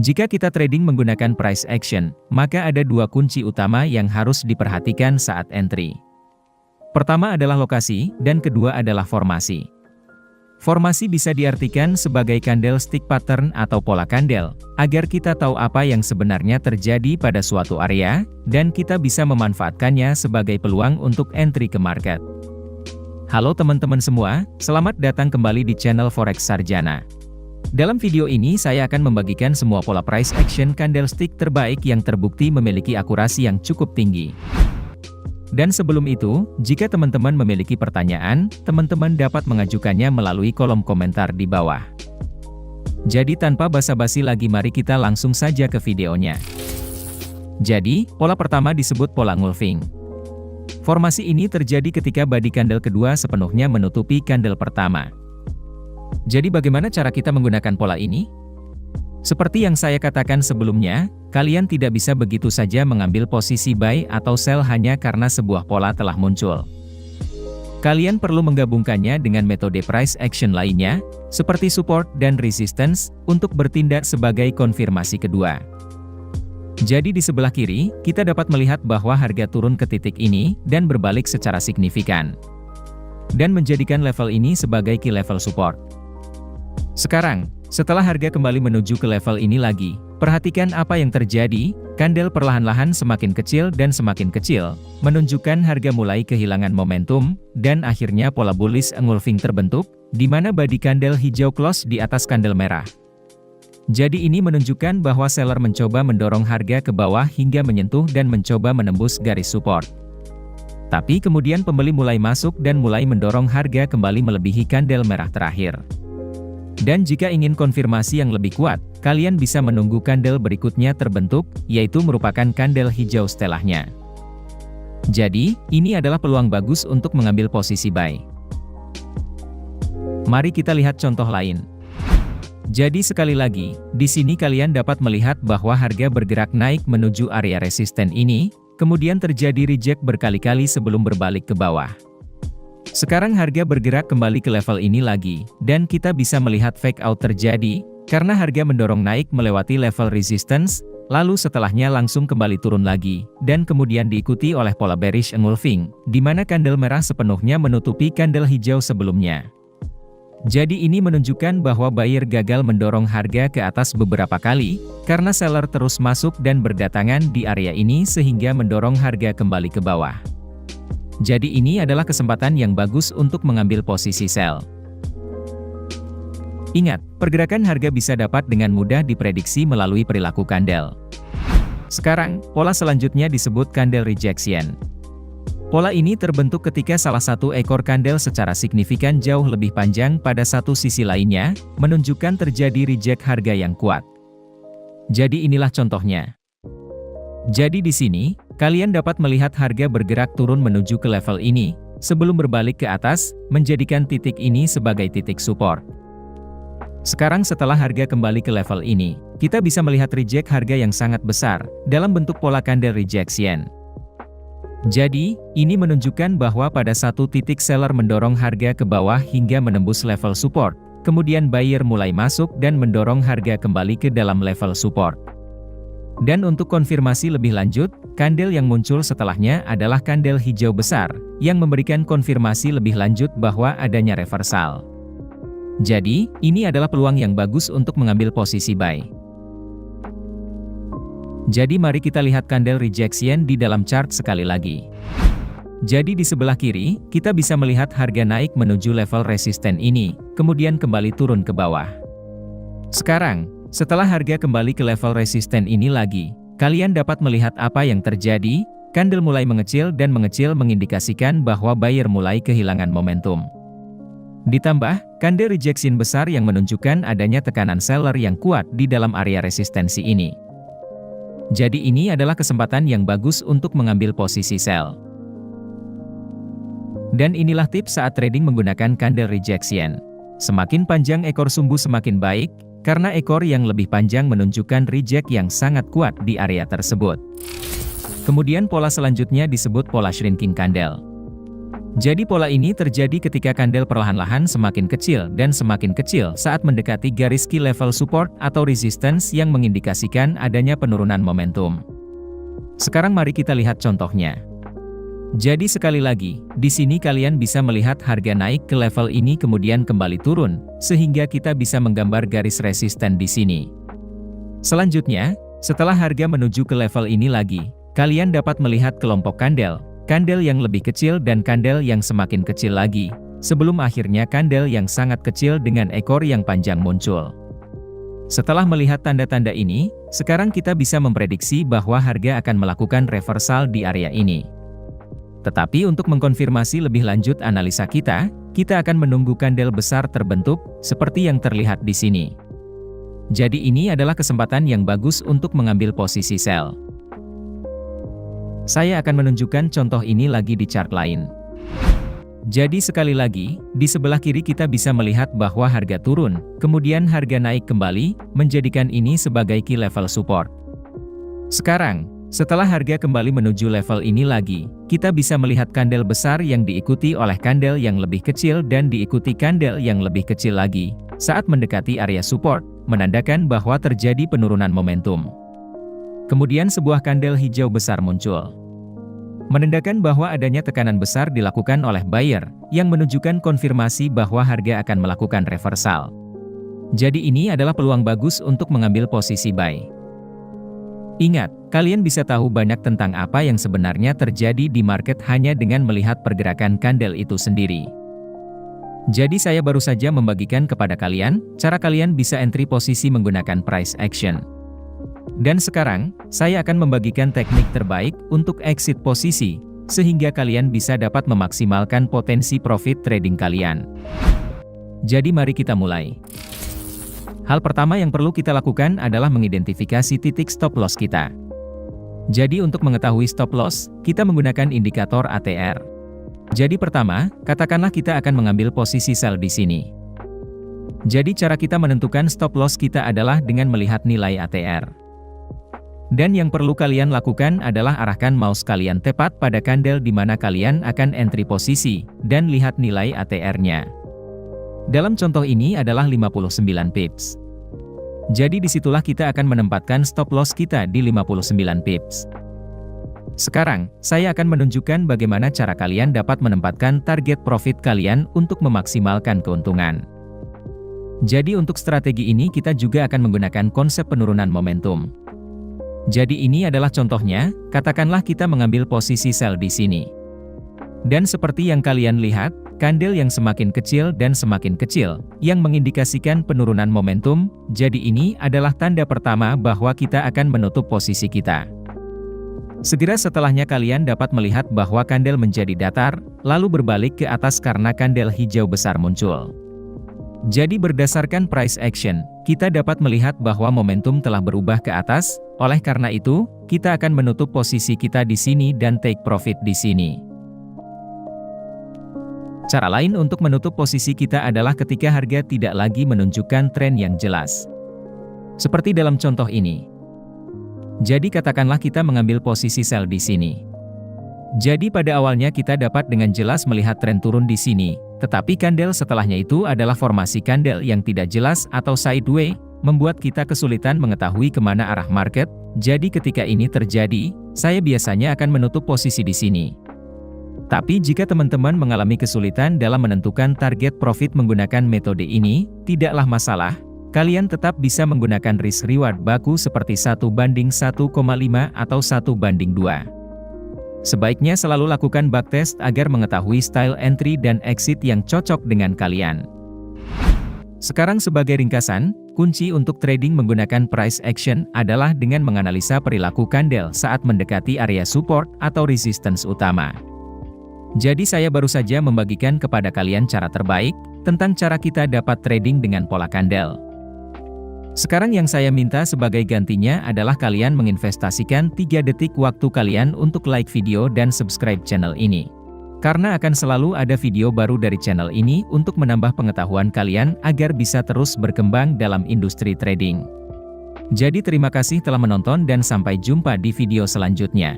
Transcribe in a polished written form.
Jika kita trading menggunakan price action, maka ada dua kunci utama yang harus diperhatikan saat entry. Pertama adalah lokasi, dan kedua adalah formasi. Formasi bisa diartikan sebagai candlestick pattern atau pola kandel, agar kita tahu apa yang sebenarnya terjadi pada suatu area, dan kita bisa memanfaatkannya sebagai peluang untuk entry ke market. Halo teman-teman semua, selamat datang kembali di channel Forex Sarjana. Dalam video ini saya akan membagikan semua pola price action candlestick terbaik yang terbukti memiliki akurasi yang cukup tinggi. Dan sebelum itu, jika teman-teman memiliki pertanyaan, teman-teman dapat mengajukannya melalui kolom komentar di bawah. Jadi tanpa basa-basi lagi, mari kita langsung saja ke videonya. Jadi, pola pertama disebut pola engulfing. Formasi ini terjadi ketika body candle kedua sepenuhnya menutupi candle pertama. Jadi bagaimana cara kita menggunakan pola ini? Seperti yang saya katakan sebelumnya, kalian tidak bisa begitu saja mengambil posisi buy atau sell hanya karena sebuah pola telah muncul. Kalian perlu menggabungkannya dengan metode price action lainnya, seperti support dan resistance, untuk bertindak sebagai konfirmasi kedua. Jadi di sebelah kiri, kita dapat melihat bahwa harga turun ke titik ini, dan berbalik secara signifikan. Dan menjadikan level ini sebagai key level support. Sekarang, setelah harga kembali menuju ke level ini lagi, perhatikan apa yang terjadi, candle perlahan-lahan semakin kecil dan semakin kecil, menunjukkan harga mulai kehilangan momentum, dan akhirnya pola bullish engulfing terbentuk, di mana body candle hijau close di atas candle merah. Jadi ini menunjukkan bahwa seller mencoba mendorong harga ke bawah hingga menyentuh dan mencoba menembus garis support. Tapi kemudian pembeli mulai masuk dan mulai mendorong harga kembali melebihi candle merah terakhir. Dan jika ingin konfirmasi yang lebih kuat, kalian bisa menunggu candle berikutnya terbentuk, yaitu merupakan candle hijau setelahnya. Jadi, ini adalah peluang bagus untuk mengambil posisi buy. Mari kita lihat contoh lain. Jadi sekali lagi, di sini kalian dapat melihat bahwa harga bergerak naik menuju area resisten ini, kemudian terjadi reject berkali-kali sebelum berbalik ke bawah. Sekarang harga bergerak kembali ke level ini lagi, dan kita bisa melihat fake out terjadi, karena harga mendorong naik melewati level resistance, lalu setelahnya langsung kembali turun lagi, dan kemudian diikuti oleh pola bearish engulfing, di mana candle merah sepenuhnya menutupi candle hijau sebelumnya. Jadi ini menunjukkan bahwa buyer gagal mendorong harga ke atas beberapa kali, karena seller terus masuk dan berdatangan di area ini sehingga mendorong harga kembali ke bawah. Jadi ini adalah kesempatan yang bagus untuk mengambil posisi sell. Ingat, pergerakan harga bisa dapat dengan mudah diprediksi melalui perilaku candle. Sekarang, pola selanjutnya disebut candle rejection. Pola ini terbentuk ketika salah satu ekor candle secara signifikan jauh lebih panjang pada satu sisi lainnya, menunjukkan terjadi reject harga yang kuat. Jadi inilah contohnya. Jadi di sini, kalian dapat melihat harga bergerak turun menuju ke level ini, sebelum berbalik ke atas, menjadikan titik ini sebagai titik support. Sekarang setelah harga kembali ke level ini, kita bisa melihat reject harga yang sangat besar, dalam bentuk pola candle rejection. Jadi, ini menunjukkan bahwa pada satu titik seller mendorong harga ke bawah hingga menembus level support, kemudian buyer mulai masuk dan mendorong harga kembali ke dalam level support. Dan untuk konfirmasi lebih lanjut, candle yang muncul setelahnya adalah candle hijau besar, yang memberikan konfirmasi lebih lanjut bahwa adanya reversal. Jadi, ini adalah peluang yang bagus untuk mengambil posisi buy. Jadi mari kita lihat candle rejection di dalam chart sekali lagi. Jadi di sebelah kiri, kita bisa melihat harga naik menuju level resisten ini, kemudian kembali turun ke bawah. Sekarang, setelah harga kembali ke level resisten ini lagi, kalian dapat melihat apa yang terjadi, candle mulai mengecil dan mengecil mengindikasikan bahwa buyer mulai kehilangan momentum. Ditambah, candle rejection besar yang menunjukkan adanya tekanan seller yang kuat di dalam area resistensi ini. Jadi ini adalah kesempatan yang bagus untuk mengambil posisi sell. Dan inilah tips saat trading menggunakan candle rejection. Semakin panjang ekor sumbu semakin baik, karena ekor yang lebih panjang menunjukkan reject yang sangat kuat di area tersebut. Kemudian pola selanjutnya disebut pola shrinking candle. Jadi pola ini terjadi ketika kandel perlahan-lahan semakin kecil dan semakin kecil saat mendekati garis key level support atau resistance yang mengindikasikan adanya penurunan momentum. Sekarang mari kita lihat contohnya. Jadi sekali lagi, di sini kalian bisa melihat harga naik ke level ini kemudian kembali turun, sehingga kita bisa menggambar garis resisten di sini. Selanjutnya, setelah harga menuju ke level ini lagi, kalian dapat melihat kelompok kandel yang lebih kecil dan kandel yang semakin kecil lagi, sebelum akhirnya kandel yang sangat kecil dengan ekor yang panjang muncul. Setelah melihat tanda-tanda ini, sekarang kita bisa memprediksi bahwa harga akan melakukan reversal di area ini. Tetapi untuk mengkonfirmasi lebih lanjut analisa kita akan menunggu kandel besar terbentuk, seperti yang terlihat di sini. Jadi ini adalah kesempatan yang bagus untuk mengambil posisi sell. Saya akan menunjukkan contoh ini lagi di chart lain. Jadi sekali lagi, di sebelah kiri kita bisa melihat bahwa harga turun, kemudian harga naik kembali, menjadikan ini sebagai key level support. Sekarang, setelah harga kembali menuju level ini lagi, kita bisa melihat kandel besar yang diikuti oleh kandel yang lebih kecil dan diikuti kandel yang lebih kecil lagi, saat mendekati area support, menandakan bahwa terjadi penurunan momentum. Kemudian sebuah kandel hijau besar muncul, menandakan bahwa adanya tekanan besar dilakukan oleh buyer, yang menunjukkan konfirmasi bahwa harga akan melakukan reversal. Jadi ini adalah peluang bagus untuk mengambil posisi buy. Ingat, kalian bisa tahu banyak tentang apa yang sebenarnya terjadi di market hanya dengan melihat pergerakan kandel itu sendiri. Jadi saya baru saja membagikan kepada kalian, cara kalian bisa entry posisi menggunakan price action. Dan sekarang, saya akan membagikan teknik terbaik untuk exit posisi, sehingga kalian bisa dapat memaksimalkan potensi profit trading kalian. Jadi mari kita mulai. Hal pertama yang perlu kita lakukan adalah mengidentifikasi titik stop loss kita. Jadi untuk mengetahui stop loss, kita menggunakan indikator ATR. Jadi pertama, katakanlah kita akan mengambil posisi sell di sini. Jadi cara kita menentukan stop loss kita adalah dengan melihat nilai ATR. Dan yang perlu kalian lakukan adalah arahkan mouse kalian tepat pada kandel di mana kalian akan entry posisi, dan lihat nilai ATR-nya. Dalam contoh ini adalah 59 pips. Jadi disitulah kita akan menempatkan stop loss kita di 59 pips. Sekarang, saya akan menunjukkan bagaimana cara kalian dapat menempatkan target profit kalian untuk memaksimalkan keuntungan. Jadi untuk strategi ini kita juga akan menggunakan konsep penurunan momentum. Jadi ini adalah contohnya, katakanlah kita mengambil posisi sell di sini. Dan seperti yang kalian lihat, kandel yang semakin kecil dan semakin kecil, yang mengindikasikan penurunan momentum, jadi ini adalah tanda pertama bahwa kita akan menutup posisi kita. Segera setelahnya kalian dapat melihat bahwa kandel menjadi datar, lalu berbalik ke atas karena kandel hijau besar muncul. Jadi berdasarkan price action, kita dapat melihat bahwa momentum telah berubah ke atas, oleh karena itu, kita akan menutup posisi kita di sini dan take profit di sini. Cara lain untuk menutup posisi kita adalah ketika harga tidak lagi menunjukkan tren yang jelas. Seperti dalam contoh ini. Jadi katakanlah kita mengambil posisi sell di sini. Jadi pada awalnya kita dapat dengan jelas melihat tren turun di sini, tetapi kandel setelahnya itu adalah formasi kandel yang tidak jelas atau sideways, membuat kita kesulitan mengetahui kemana arah market. Jadi ketika ini terjadi, saya biasanya akan menutup posisi di sini. Tapi jika teman-teman mengalami kesulitan dalam menentukan target profit menggunakan metode ini, tidaklah masalah. Kalian tetap bisa menggunakan risk reward baku seperti 1:1,5 atau 1:2. Sebaiknya selalu lakukan backtest agar mengetahui style entry dan exit yang cocok dengan kalian. Sekarang sebagai ringkasan, kunci untuk trading menggunakan price action adalah dengan menganalisa perilaku kandel saat mendekati area support atau resistance utama. Jadi saya baru saja membagikan kepada kalian cara terbaik tentang cara kita dapat trading dengan pola kandel. Sekarang yang saya minta sebagai gantinya adalah kalian menginvestasikan 3 detik waktu kalian untuk like video dan subscribe channel ini. Karena akan selalu ada video baru dari channel ini untuk menambah pengetahuan kalian agar bisa terus berkembang dalam industri trading. Jadi terima kasih telah menonton dan sampai jumpa di video selanjutnya.